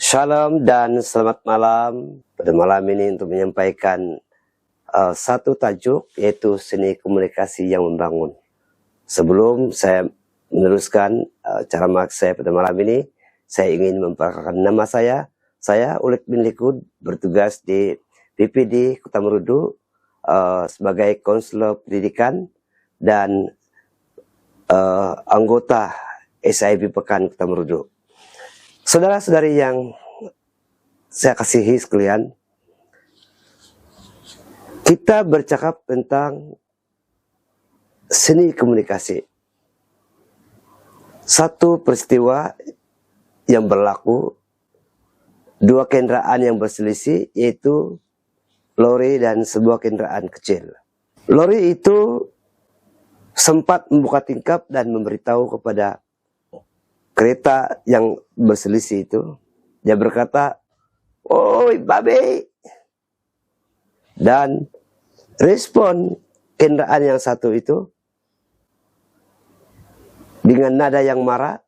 Shalom dan selamat malam. Pada malam ini untuk menyampaikan satu tajuk, yaitu seni komunikasi yang membangun. Sebelum saya meneruskan cara maksud saya pada malam ini, saya ingin memperkenalkan nama saya. Saya Ulik bin Likud, bertugas di PPD Kota Merudu sebagai konselor pendidikan dan anggota SIB Pekan Kota Merudu. Saudara-saudari yang saya kasihi sekalian, kita bercakap tentang seni komunikasi. Satu peristiwa yang berlaku, dua kendaraan yang berselisih, yaitu lori dan sebuah kendaraan kecil. Lori itu sempat membuka tingkap dan memberitahu kepada kereta yang berselisih itu. Dia berkata, "Oi babe." Dan respon kendaraan yang satu itu dengan nada yang marah,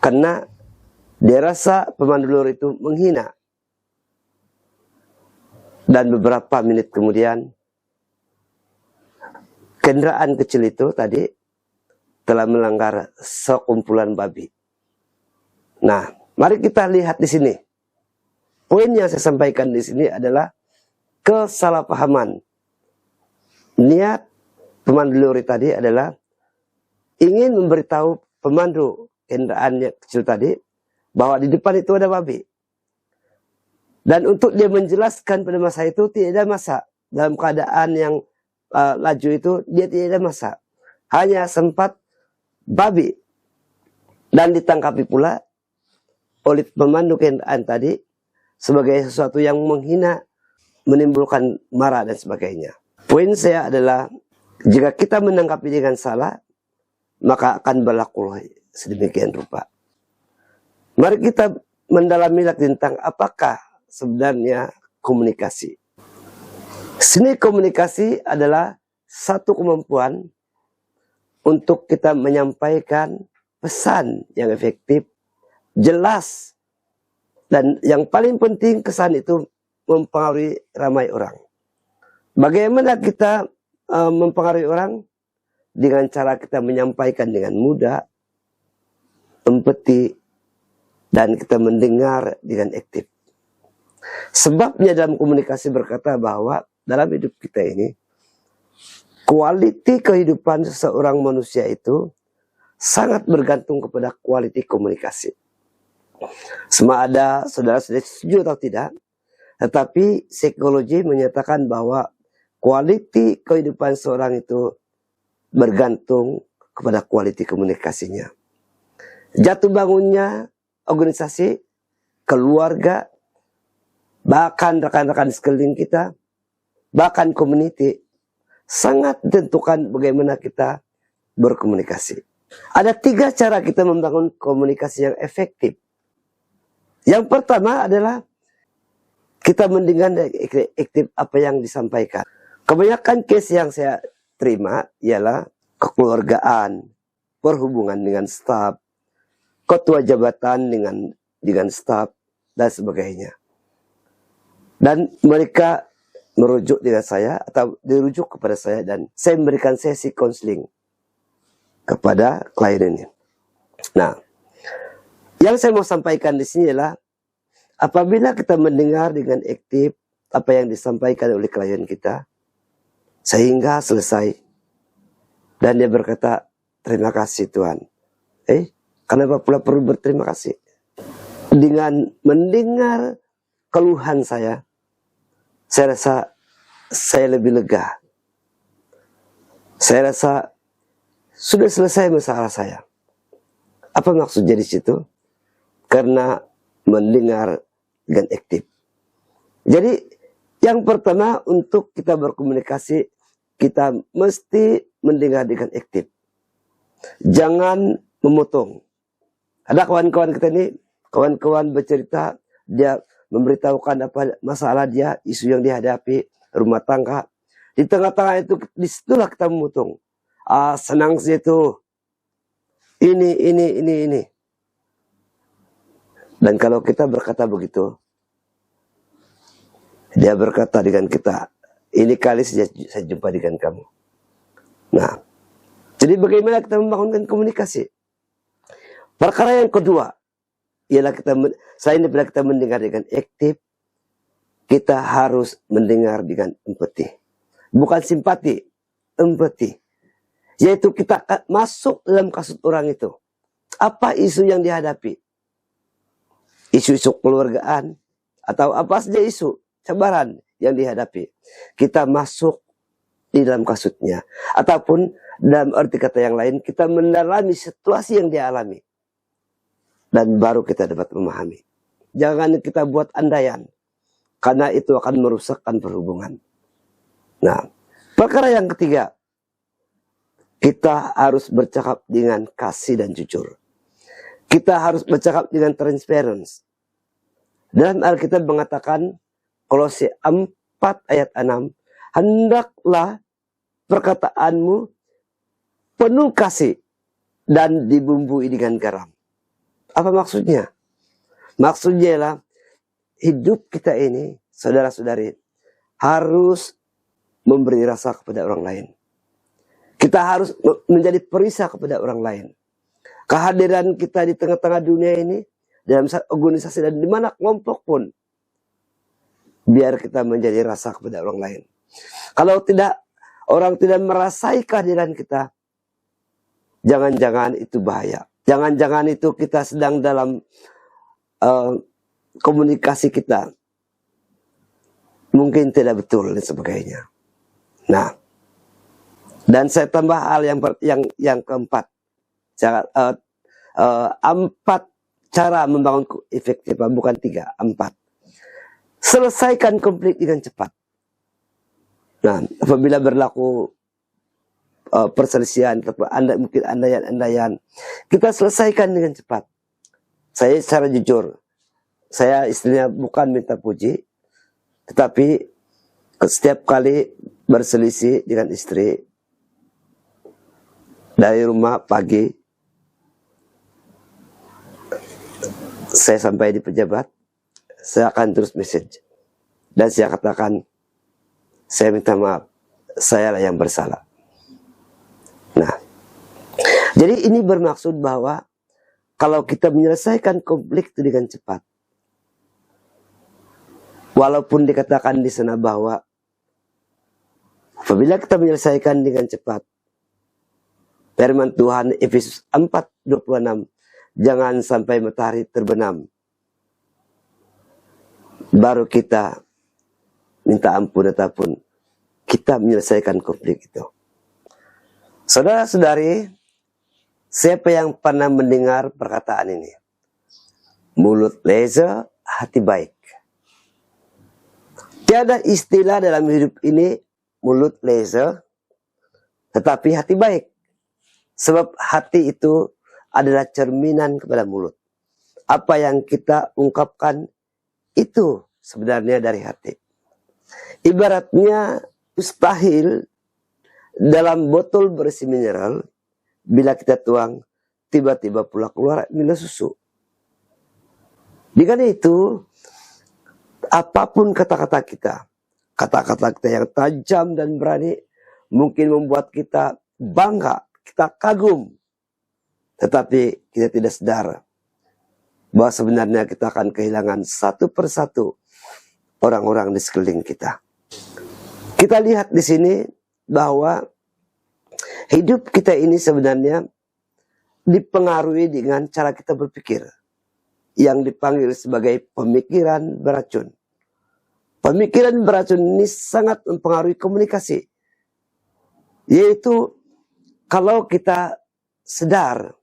karena dia rasa pemandu lori itu menghina. Dan beberapa menit kemudian, kendaraan kecil itu tadi telah melanggar sekumpulan babi. Nah, mari kita lihat di sini. Poin yang saya sampaikan di sini adalah kesalahpahaman. Niat pemandu lori tadi adalah ingin memberitahu pemandu kendaraan yang kecil tadi bahwa di depan itu ada babi. Dan untuk dia menjelaskan pada masa itu tidak ada masa. Dalam keadaan yang laju itu dia tidak ada masa. Hanya sempat babi. Dan ditangkapi pula oleh pemandu kendaraan tadi sebagai sesuatu yang menghina, menimbulkan marah dan sebagainya. Poin saya adalah, jika kita menangkapi dengan salah, maka akan berlaku sedemikian rupa. Mari kita mendalami lagi tentang apakah sebenarnya komunikasi. Seni komunikasi adalah satu kemampuan untuk kita menyampaikan pesan yang efektif, jelas, dan yang paling penting kesan itu mempengaruhi ramai orang. Bagaimana kita mempengaruhi orang? Dengan cara kita menyampaikan dengan mudah, empati, dan kita mendengar dengan aktif. Sebabnya dalam komunikasi berkata bahwa dalam hidup kita ini, kualiti kehidupan seseorang manusia itu sangat bergantung kepada kualiti komunikasi. Sama ada saudara-saudara setuju atau tidak, tetapi psikologi menyatakan bahwa kualiti kehidupan seorang itu bergantung kepada kualiti komunikasinya. Jatuh bangunnya organisasi, keluarga, bahkan rekan-rekan di sekeliling kita, bahkan community, sangat ditentukan bagaimana kita berkomunikasi. Ada 3 cara kita membangun komunikasi yang efektif. Yang pertama adalah kita mendengar aktif apa yang disampaikan. Kebanyakan case yang saya terima ialah kekeluargaan, perhubungan dengan staf, ketua jabatan dengan staf, dan sebagainya. Dan mereka merujuk dengan saya atau dirujuk kepada saya, dan saya memberikan sesi konseling kepada klien ini. Nah, yang saya mau sampaikan di sini adalah apabila kita mendengar dengan aktif apa yang disampaikan oleh klien kita sehingga selesai, dan dia berkata, "Terima kasih Tuhan." Kenapa pula perlu berterima kasih? Dengan mendengar keluhan saya rasa saya lebih lega. Saya rasa sudah selesai masalah saya. Apa maksudnya di situ? Karena mendengar dengan aktif. Jadi yang pertama, untuk kita berkomunikasi, kita mesti mendengar dengan aktif. Jangan memotong. Ada kawan-kawan kita ini, kawan-kawan bercerita, dia memberitahukan apa masalah dia, isu yang dihadapi, rumah tangga. Di tengah-tengah itu, disitulah kita memotong. Senang sih itu. Ini. Dan kalau kita berkata begitu, dia berkata dengan kita, ini kali saya jumpa dengan kamu. Nah, jadi bagaimana kita membangunkan komunikasi? Perkara yang kedua, ialah selain daripada kita mendengar dengan aktif, kita harus mendengar dengan empati. Bukan simpati, empati. Yaitu kita masuk dalam kasus orang itu. Apa isu yang dihadapi? Isu-isu keluargaan, atau apa saja isu, cabaran yang dihadapi. Kita masuk di dalam kasusnya. Ataupun dalam arti kata yang lain, kita mendalami situasi yang dia alami. Dan baru kita dapat memahami. Jangan kita buat andaian. Karena itu akan merusakkan perhubungan. Nah, perkara yang ketiga. Kita harus bercakap dengan kasih dan jujur. Kita harus bercakap dengan transparansi. Dalam Alkitab mengatakan, Kolose 4 ayat 6, hendaklah perkataanmu penuh kasih dan dibumbui dengan garam. Apa maksudnya? Maksudnya ialah hidup kita ini, saudara-saudari, harus memberi rasa kepada orang lain. Kita harus menjadi perisai kepada orang lain. Kehadiran kita di tengah-tengah dunia ini, dalam organisasi dan di mana kelompok pun, biar kita menjadi rasa kepada orang lain. Kalau tidak, orang tidak merasai kehadiran kita, jangan-jangan itu bahaya. Jangan-jangan itu kita sedang dalam komunikasi kita mungkin tidak betul dan sebagainya. Nah, dan saya tambah hal yang keempat, empat cara membangun efektif, bukan 3, 4. Selesaikan konflik dengan cepat. Nah, apabila berlaku perselisihan, mungkin andaian, kita selesaikan dengan cepat. Saya secara jujur, saya istrinya bukan minta puji, tetapi setiap kali berselisih dengan istri, dari rumah pagi, saya sampai di pejabat, saya akan terus message. Dan saya katakan, saya minta maaf, saya lah yang bersalah. Nah, jadi ini bermaksud bahwa kalau kita menyelesaikan konflik itu dengan cepat, walaupun dikatakan di sana bahwa apabila kita menyelesaikan dengan cepat, firman Tuhan Efesus 4:26, jangan sampai matahari terbenam, baru kita minta ampun ataupun kita menyelesaikan konflik itu. Saudara-saudari, siapa yang pernah mendengar perkataan ini? Mulut leza, hati baik. Tiada istilah dalam hidup ini mulut leza, tetapi hati baik. Sebab hati itu adalah cerminan kepada mulut. Apa yang kita ungkapkan itu sebenarnya dari hati. Ibaratnya mustahil dalam botol berisi mineral, bila kita tuang, tiba-tiba pula keluar mineral susu. Dengan itu, apapun kata-kata kita yang tajam dan berani, mungkin membuat kita bangga, kita kagum. Tetapi kita tidak sadar bahwa sebenarnya kita akan kehilangan satu persatu orang-orang di sekeliling kita. Kita lihat di sini bahwa hidup kita ini sebenarnya dipengaruhi dengan cara kita berpikir, yang dipanggil sebagai pemikiran beracun. Pemikiran beracun ini sangat mempengaruhi komunikasi. Yaitu kalau kita sadar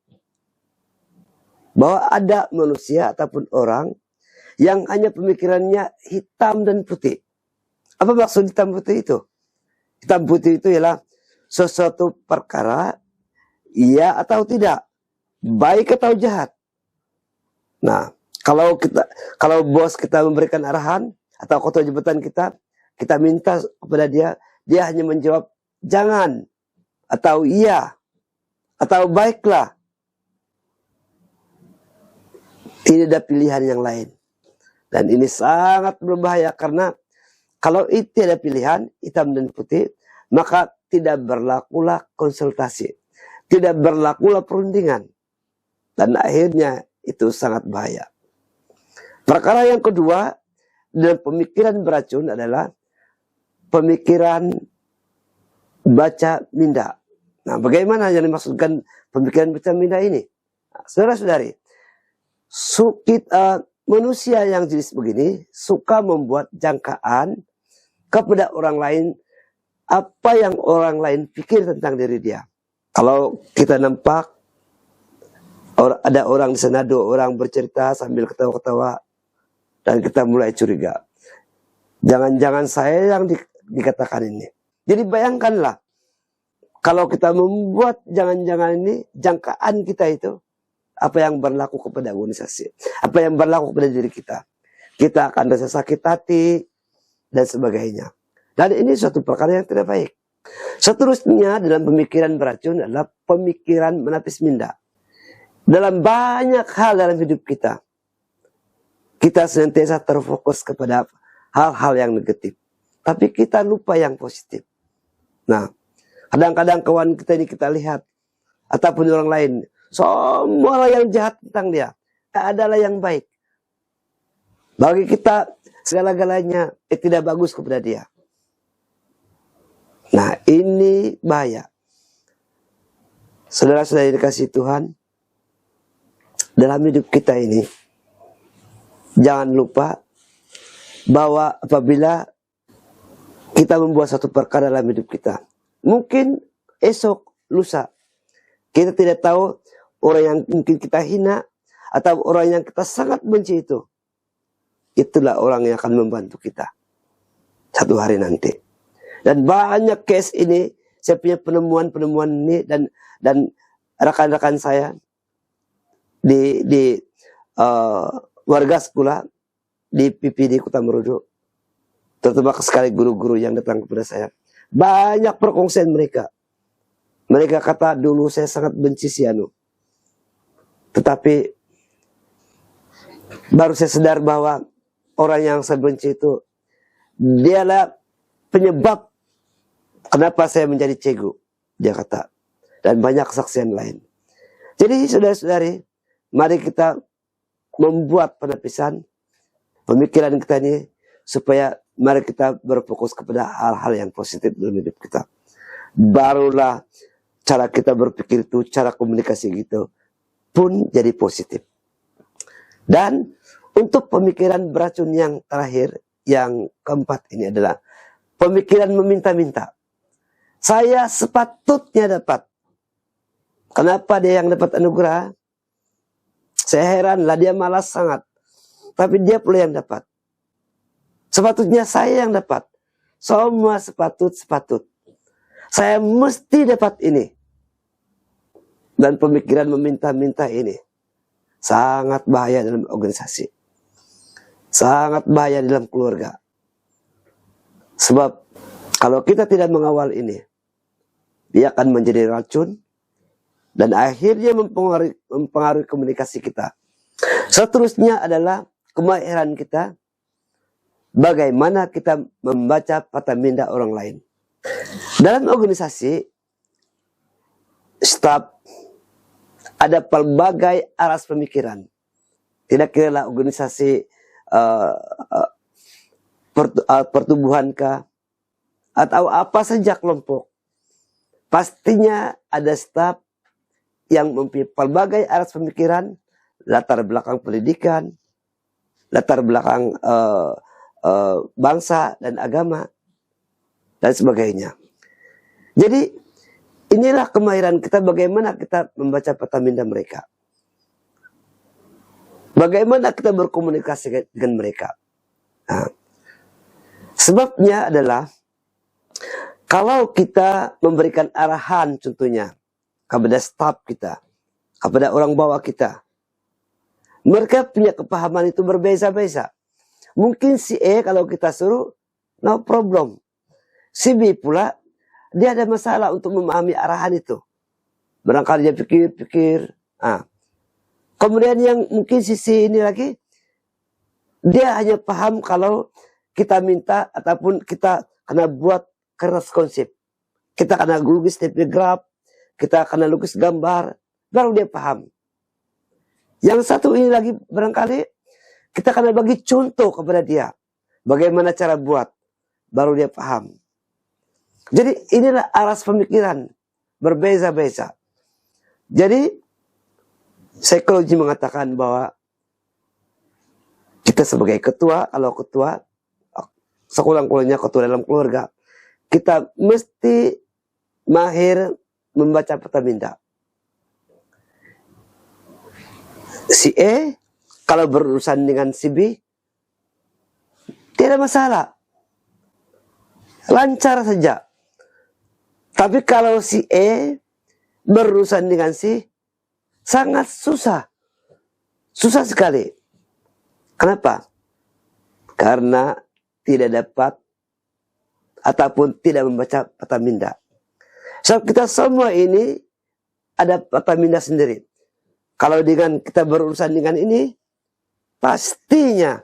bahwa ada manusia ataupun orang yang hanya pemikirannya hitam dan putih. Apa maksud hitam putih itu? Hitam putih itu ialah sesuatu perkara, iya atau tidak, baik atau jahat. Nah, kalau bos kita memberikan arahan atau ketua jabatan kita minta kepada dia hanya menjawab jangan atau iya atau baiklah. Tidak ada pilihan yang lain. Dan ini sangat berbahaya karena kalau itu ada pilihan hitam dan putih, maka tidak berlakulah konsultasi, tidak berlakulah perundingan, dan akhirnya itu sangat bahaya. Perkara yang kedua dalam pemikiran beracun adalah pemikiran baca minda. Nah, bagaimana yang dimaksudkan pemikiran baca minda ini? Nah, saudara-saudari, manusia yang jenis begini suka membuat jangkaan kepada orang lain apa yang orang lain pikir tentang diri dia. Kalau kita nampak ada orang di sana, 2 orang bercerita sambil ketawa-ketawa, dan kita mulai curiga. Jangan-jangan saya yang dikatakan ini. Jadi bayangkanlah, kalau kita membuat jangan-jangan ini, jangkaan kita itu, apa yang berlaku kepada organisasi, apa yang berlaku kepada diri kita. Kita akan rasa sakit hati, dan sebagainya. Dan ini suatu perkara yang tidak baik. Seterusnya dalam pemikiran beracun adalah pemikiran menapis minda. Dalam banyak hal dalam hidup kita, kita senantiasa terfokus kepada hal-hal yang negatif. Tapi kita lupa yang positif. Nah, kadang-kadang kawan kita ini kita lihat, ataupun orang lain, semua yang jahat tentang dia, tak adalah yang baik. Bagi kita, segala-galanya tidak bagus kepada dia. Nah, ini bahaya. Saudara-saudara dikasih Tuhan, dalam hidup kita ini, jangan lupa bahwa apabila kita membuat satu perkara dalam hidup kita, mungkin esok, lusa, kita tidak tahu orang yang mungkin kita hina, atau orang yang kita sangat benci itu, itulah orang yang akan membantu kita satu hari nanti. Dan banyak case ini, saya punya penemuan-penemuan ini, dan rekan-rekan saya di warga sekolah di PPD Kota Merudu, terutama sekali guru-guru yang datang kepada saya, banyak perkongsian mereka. Mereka kata, dulu saya sangat benci si Anu, tetapi baru saya sadar bahwa orang yang saya benci itu, dialah penyebab kenapa saya menjadi cegu, dia kata. Dan banyak kesaksian lain. Jadi saudara-saudari, mari kita membuat penapisan pemikiran kita ini, supaya mari kita berfokus kepada hal-hal yang positif dalam hidup kita. Barulah cara kita berpikir itu, cara komunikasi gitu pun jadi positif. Dan untuk pemikiran beracun yang terakhir, yang keempat ini adalah pemikiran meminta-minta. Saya sepatutnya dapat. Kenapa dia yang dapat anugerah? Saya heran lah, dia malas sangat. Tapi dia pula yang dapat. Sepatutnya saya yang dapat. Semua sepatut. Saya mesti dapat ini. Dan pemikiran meminta-minta ini sangat bahaya dalam organisasi. Sangat bahaya dalam keluarga. Sebab kalau kita tidak mengawal ini, dia akan menjadi racun dan akhirnya mempengaruhi komunikasi kita. Seterusnya adalah kemahiran kita, bagaimana kita membaca patah minda orang lain. Dalam organisasi, staf, ada pelbagai aras pemikiran. Tidak kira organisasi pertumbuhankah, atau apa saja kelompok. Pastinya ada staf yang mempunyai pelbagai aras pemikiran, latar belakang pendidikan, latar belakang bangsa dan agama, dan sebagainya. Jadi inilah kemahiran kita, bagaimana kita membaca patah minda mereka. Bagaimana kita berkomunikasi dengan mereka. Nah, sebabnya adalah, kalau kita memberikan arahan contohnya kepada staf kita, kepada orang bawah kita, mereka punya kepahaman itu berbeza-beza. Mungkin si E kalau kita suruh, no problem. Si B pula, dia ada masalah untuk memahami arahan itu. Barangkali dia pikir-pikir. Kemudian yang mungkin sisi ini lagi, dia hanya paham kalau kita minta ataupun kita kena buat keras konsep. Kita kena lukis tipografi, kita kena lukis gambar, baru dia paham. Yang satu ini lagi barangkali kita kena bagi contoh kepada dia. Bagaimana cara buat, baru dia paham. Jadi inilah aras pemikiran, berbeza-beza. Jadi psikologi mengatakan bahwa kita sebagai ketua, kalau ketua, sekulang-kulangnya ketua dalam keluarga, kita mesti mahir membaca peta minda. Si E kalau berurusan dengan si B tidak masalah, lancar saja. Tapi kalau si E berurusan dengan si, sangat susah, susah sekali. Kenapa? Karena tidak dapat ataupun tidak membaca peta minda. So, kita semua ini ada peta minda sendiri. Kalau dengan kita berurusan dengan ini, pastinya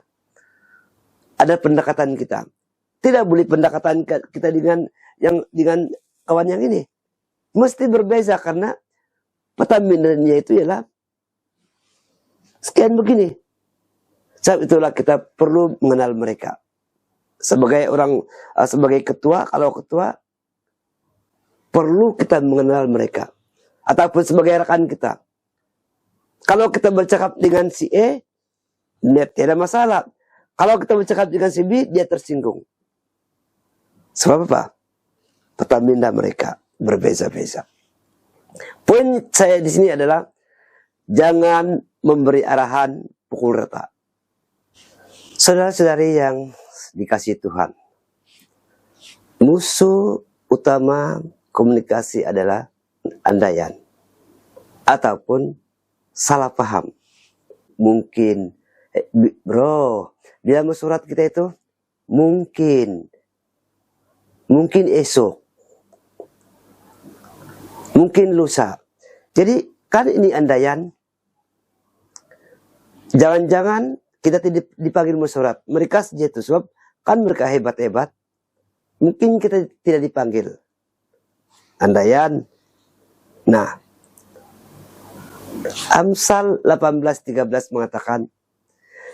ada pendekatan kita. Tidak boleh pendekatan kita dengan kawan yang ini. Mesti berbeza karena peta mindanya itu ialah sekian begini. Sebab itulah kita perlu mengenal mereka. Sebagai orang, sebagai ketua, kalau ketua, perlu kita mengenal mereka. Ataupun sebagai rekan kita. Kalau kita bercakap dengan si E, dia tidak masalah. Kalau kita bercakap dengan si B, dia tersinggung. Sebab apa? Peta minda mereka berbeza-beza. Poin saya di sini adalah jangan memberi arahan pukul rata. Saudara-saudari yang dikasihi Tuhan, musuh utama komunikasi adalah andaian ataupun salah paham. Mungkin bro, dalam surat kita itu mungkin esok, mungkin lusa. Jadi kan ini andaian. Jangan-jangan kita tidak dipanggil mesyuarat. Mereka saja itu sebab kan mereka hebat-hebat. Mungkin kita tidak dipanggil. Andaian. Nah, Amsal 18:13 mengatakan,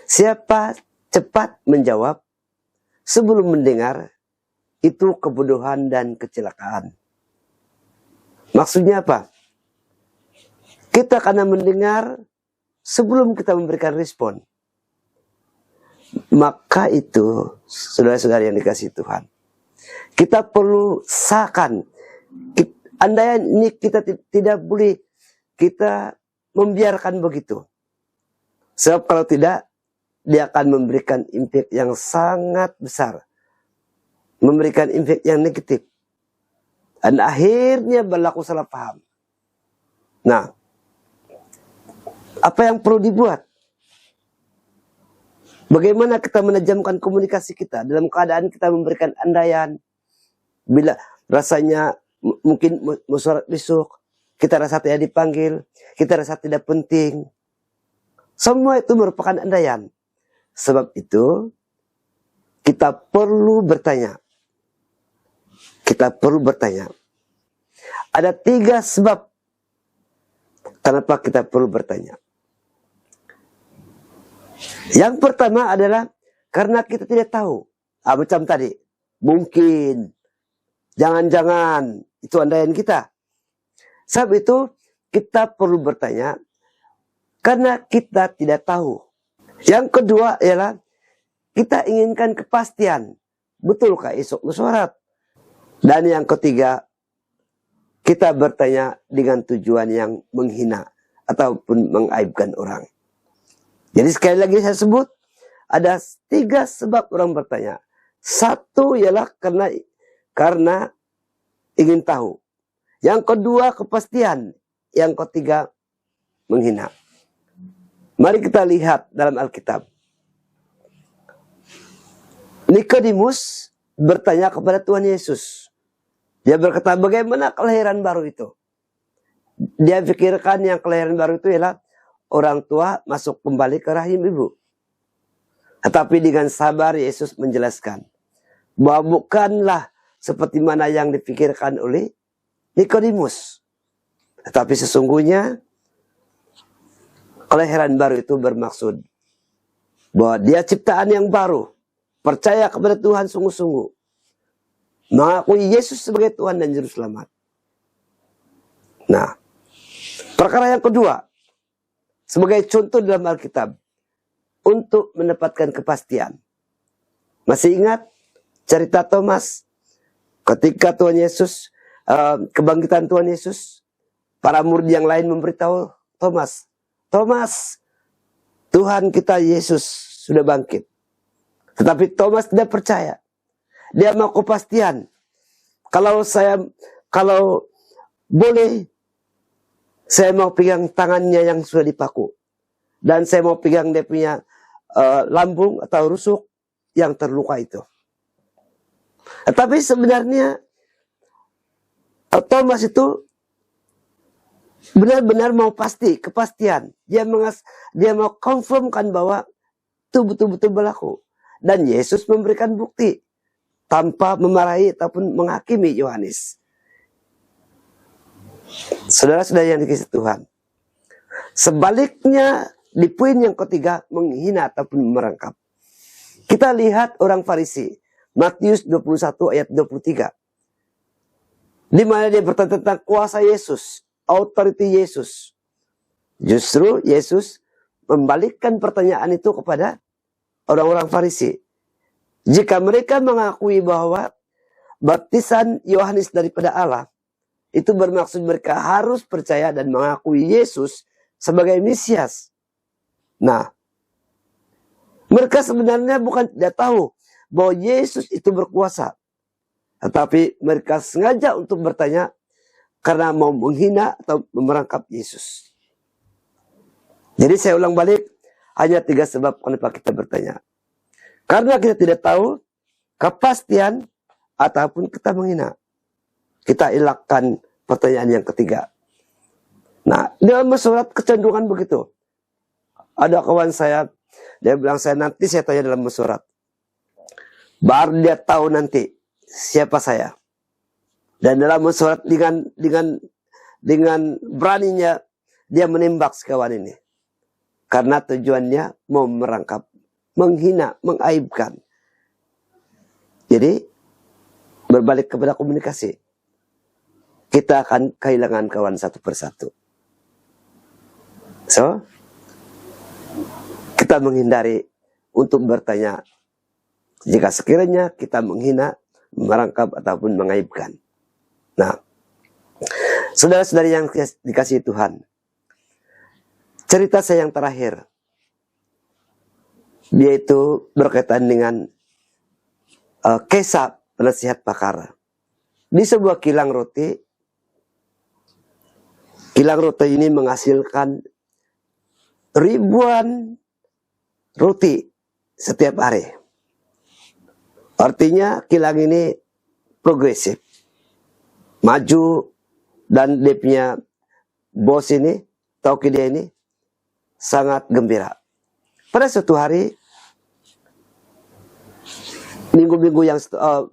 siapa cepat menjawab sebelum mendengar, itu kebodohan dan kecelakaan. Maksudnya apa? Kita karena mendengar sebelum kita memberikan respon. Maka itu, saudara-saudara yang dikasihi Tuhan, kita perlu usahakan. Andaian ini kita tidak boleh kita membiarkan begitu. Sebab kalau tidak, dia akan memberikan impact yang sangat besar. Memberikan impact yang negatif. Dan akhirnya berlaku salah paham. Nah, apa yang perlu dibuat? Bagaimana kita menajamkan komunikasi kita dalam keadaan kita memberikan andaian. Bila rasanya mungkin mesyuarat besok, kita rasa tidak dipanggil, kita rasa tidak penting. Semua itu merupakan andaian. Sebab itu, kita perlu bertanya. Kita perlu bertanya. Ada 3 sebab kenapa kita perlu bertanya. Yang pertama adalah karena kita tidak tahu. Macam tadi, mungkin, jangan-jangan, itu andaian kita. Sebab itu, kita perlu bertanya karena kita tidak tahu. Yang kedua ialah kita inginkan kepastian. Betulkah esok mesyuarat? Dan yang ketiga, kita bertanya dengan tujuan yang menghina ataupun mengaibkan orang. Jadi sekali lagi saya sebut, ada 3 sebab orang bertanya. 1 ialah karena ingin tahu. Yang kedua kepastian. Yang ketiga menghina. Mari kita lihat dalam Alkitab. Nikodemus bertanya kepada Tuhan Yesus. Dia berkata, bagaimana kelahiran baru itu? Dia pikirkan yang kelahiran baru itu ialah orang tua masuk kembali ke rahim ibu. Tetapi dengan sabar Yesus menjelaskan bahwa bukanlah seperti mana yang dipikirkan oleh Nikodemus. Tetapi sesungguhnya kelahiran baru itu bermaksud bahwa dia ciptaan yang baru, percaya kepada Tuhan sungguh-sungguh, mengakui Yesus sebagai Tuhan dan Juru Selamat. Nah, perkara yang kedua, sebagai contoh dalam Alkitab, untuk mendapatkan kepastian. Masih ingat cerita Thomas? Ketika Tuhan Yesus, kebangkitan Tuhan Yesus, para murid yang lain memberitahu Thomas, Thomas, Tuhan kita Yesus sudah bangkit. Tetapi Thomas tidak percaya. Dia mau kepastian. Kalau boleh, saya mau pegang tangannya yang sudah dipaku. Dan saya mau pegang dia punya lambung atau rusuk yang terluka itu. Tapi sebenarnya Thomas itu benar-benar mau kepastian. Dia mau confirmkan bahwa itu betul-betul berlaku. Dan Yesus memberikan bukti tanpa memarahi ataupun menghakimi Yohanes. Saudara-saudara yang dikasihi Tuhan, sebaliknya di poin yang ketiga, menghina ataupun merangkap. Kita lihat orang Farisi, Matius 21 ayat 23. Di mana dia bertanya tentang kuasa Yesus, authority Yesus. Justru Yesus membalikkan pertanyaan itu kepada orang-orang Farisi. Jika mereka mengakui bahwa baptisan Yohanes daripada Allah, itu bermaksud mereka harus percaya dan mengakui Yesus sebagai Mesias. Nah, mereka sebenarnya bukan tidak tahu bahwa Yesus itu berkuasa. Tetapi mereka sengaja untuk bertanya karena mau menghina atau merangkap Yesus. Jadi saya ulang balik, hanya 3 sebab kenapa kita bertanya. Karena kita tidak tahu kepastian ataupun kita menghina. Kita elakkan pertanyaan yang ketiga. Nah, dalam surat kecenderungan begitu. Ada kawan saya, dia bilang nanti saya tanya dalam surat. Baru dia tahu nanti siapa saya. Dan dalam surat dengan beraninya dia menembak sekawan ini. Karena tujuannya mau merangkap, menghina, mengaibkan. Jadi berbalik kepada komunikasi. Kita akan kehilangan kawan satu persatu. So, kita menghindari untuk bertanya jika sekiranya kita menghina, merangkap ataupun mengaibkan. Nah, saudara-saudari yang dikasihi Tuhan, cerita saya yang terakhir, dia itu berkaitan dengan Kesa, penasihat pakar. Di sebuah kilang roti ini menghasilkan ribuan roti setiap hari. Artinya kilang ini progresif, maju, dan dia punya bos ini, tauke dia ini, sangat gembira. Pada suatu hari, minggu-minggu yang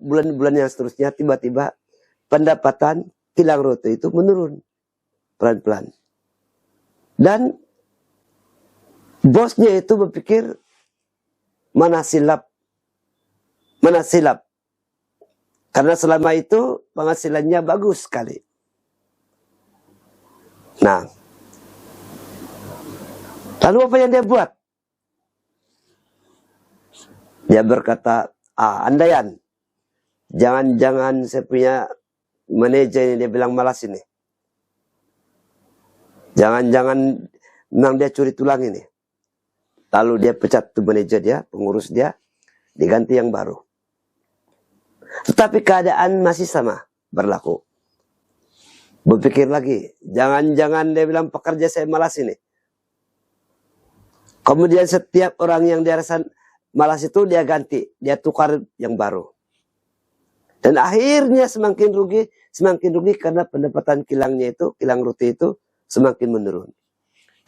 bulan-bulan yang seterusnya, tiba-tiba pendapatan kilang roti itu menurun pelan-pelan. Dan bosnya itu berpikir mana silap. Karena selama itu penghasilannya bagus sekali. Nah, lalu apa yang dia buat? Dia berkata, andaian, jangan-jangan saya punya manajer ini, dia bilang malas ini. Jangan-jangan memang dia curi tulang ini. Lalu dia pecat tuh manajer dia, pengurus dia, diganti yang baru. Tetapi keadaan masih sama berlaku. Berpikir lagi, jangan-jangan dia bilang pekerja saya malas ini. Kemudian setiap orang yang dia rasa malas itu dia ganti, dia tukar yang baru. Dan akhirnya semakin rugi karena pendapatan kilang roti itu semakin menurun.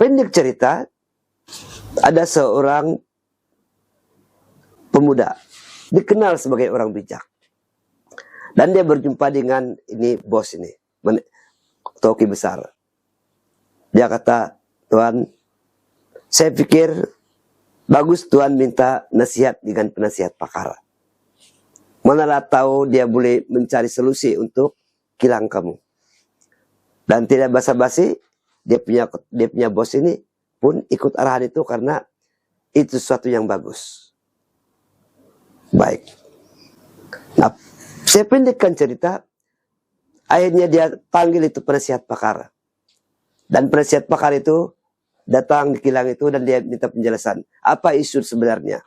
Pendek cerita, ada seorang pemuda dikenal sebagai orang bijak, dan dia berjumpa dengan ini bos ini, toki besar. Dia kata, Tuan, saya pikir bagus Tuan minta nasihat dengan penasihat pakar. Manalah tahu dia boleh mencari solusi untuk kilang kamu. Dan tidak basa-basi, dia punya bos ini pun ikut arahan itu karena itu sesuatu yang bagus. Baik. Nah, saya pendekkan cerita. Akhirnya dia panggil itu penasihat pakar. Dan penasihat pakar itu datang di kilang itu dan dia minta penjelasan. Apa isu sebenarnya?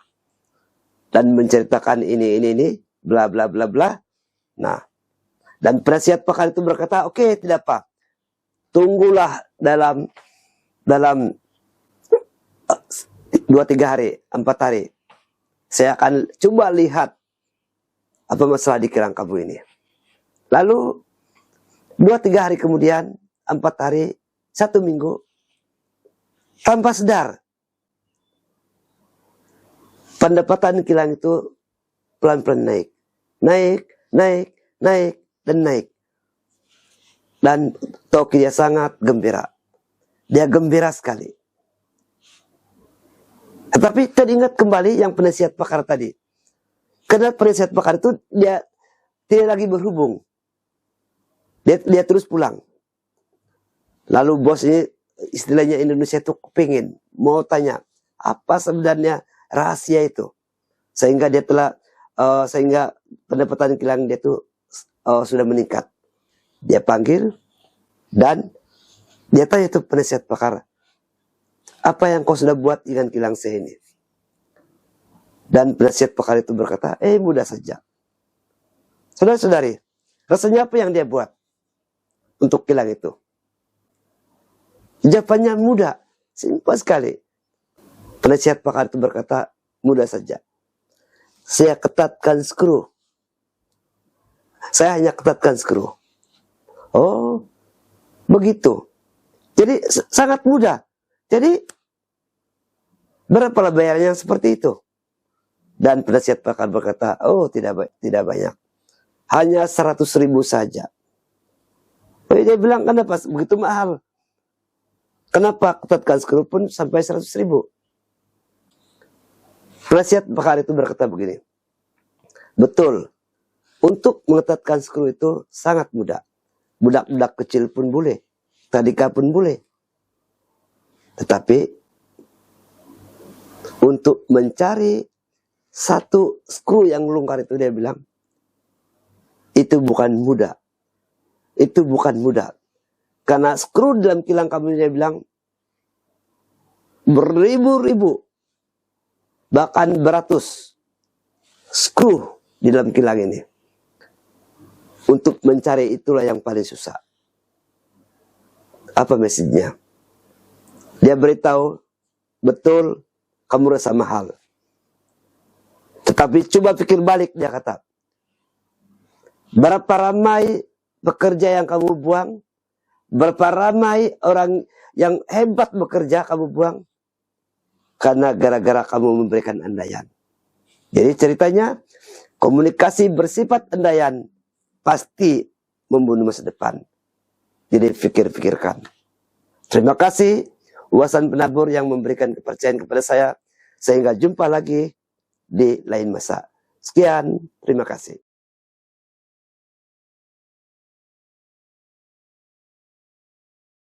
Dan menceritakan ini, bla bla bla bla. Nah, dan penasihat pakar itu berkata, oke, tidak apa. Tunggulah dalam 2-3 hari, 4 hari. Saya akan coba lihat apa masalah di kilang kamu ini. Lalu 2-3 hari kemudian, 4 hari, 1 minggu, tanpa sadar, pendapatan kilang itu pelan-pelan naik. Naik, dan naik. Dan Toki dia sangat gembira. Dia gembira sekali. Tetapi teringat kembali yang penasihat pakar tadi. Karena penasihat pakar itu dia tidak lagi berhubung. Dia terus pulang. Lalu bos ini, istilahnya Indonesia itu kepingin, mau tanya, apa sebenarnya rahasia itu? Sehingga sehingga pendapatan kilang dia itu sudah meningkat. Dia panggil dan dia tanya itu penasihat pakar, apa yang kau sudah buat dengan kilang saya ini? Dan penasihat pakar itu berkata, mudah saja. Saudara-saudari, rasanya apa yang dia buat untuk kilang itu? Jawabannya mudah, simpel sekali. Penasihat pakar itu berkata, mudah saja. Saya ketatkan skru. Saya hanya ketatkan skru. Oh, begitu. Jadi sangat mudah. Jadi berapa bayarnya seperti itu? Dan penasihat pakar berkata, oh tidak banyak. Hanya 100.000 saja. Dia bilang, kenapa begitu mahal? Kenapa ketatkan skru pun sampai 100.000? Penasihat pakar itu berkata begini, betul, untuk mengetatkan skru itu sangat mudah. Budak-budak kecil pun boleh, tadika pun boleh. Tetapi untuk mencari satu skru yang longgar itu, dia bilang, itu bukan mudah. Itu bukan mudah. Karena skru dalam kilang kami, dia bilang, beribu-ribu, bahkan beratus skru di dalam kilang ini. Untuk mencari itulah yang paling susah. Apa message-nya? Dia beritahu, betul, kamu rasa mahal. Tetapi coba pikir balik, dia kata. Berapa ramai pekerja yang kamu buang? Berapa ramai orang yang hebat bekerja kamu buang? Karena gara-gara kamu memberikan andaian. Jadi ceritanya, komunikasi bersifat andaian pasti membunuh masa depan. Jadi pikirkan. Terima kasih Wawasan Penabur yang memberikan kepercayaan kepada saya. Sehingga jumpa lagi di lain masa. Sekian, terima kasih.